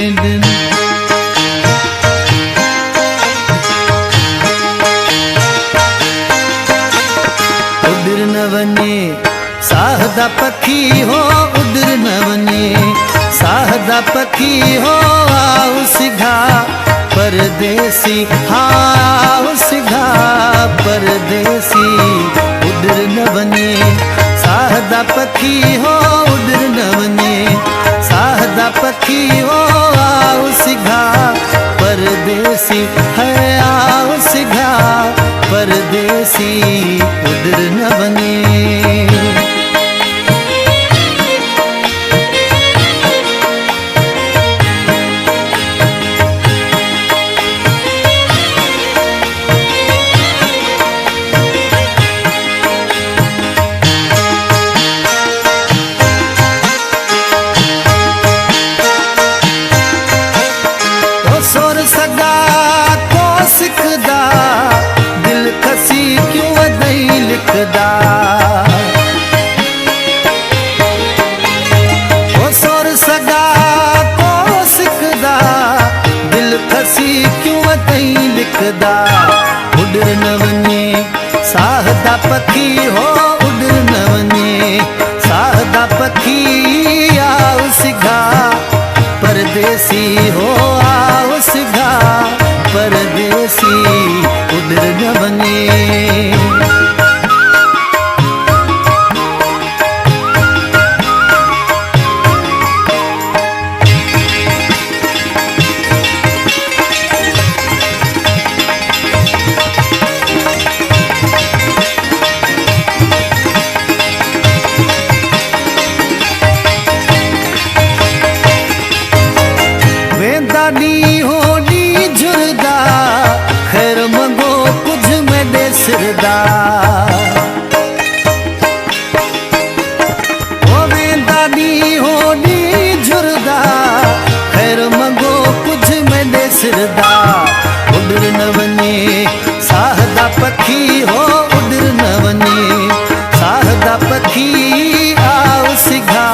उधर न वने साहदा पखी हो, उधर न वने साहदा पखी हो। आओ सिघा परदेसी, हाँ सिघा परदेसी। उधर न वने साहदा पखी हो, उधर न वने साहदा पखी हो। आओ सिघा परदेसी है, आओ सिघा परदेसी। उधर न वने सोर सगा को सिखदा, दिल खसी क्यों वदई लिखदा। ओ सोर सगा को सिखदा, दिल खसी क्यों वदई लिखदा। उधर न वने साहदा पखी हो, उधर न वने साहदा पखी। आओ सिघा परदेसी हो, आओ सिघा परदेसी। उधर न वने वेंदानी होनी झुरदा, खैर मंगो कुछ में देसरदा। ओ वेंदानी होनी झुरदा, खैर मंगो कुछ में देसरदा। उधर न वने साहदा पखी हो, उधर न वने साहदा पखी। आओ सिघा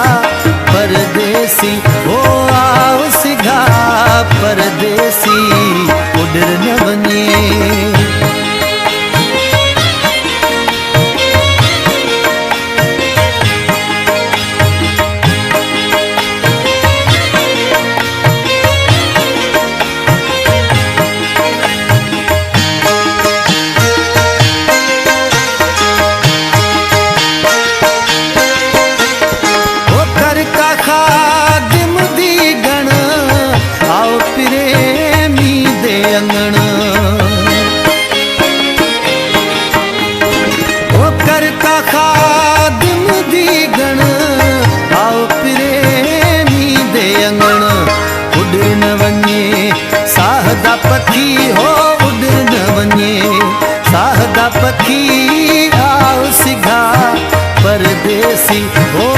परदेसी हो, आओ सिघा परदेसी। उधर न वने साहदा पखी हो, उधर न वने साहदा पखी। आओ सिघा परदेसी हो,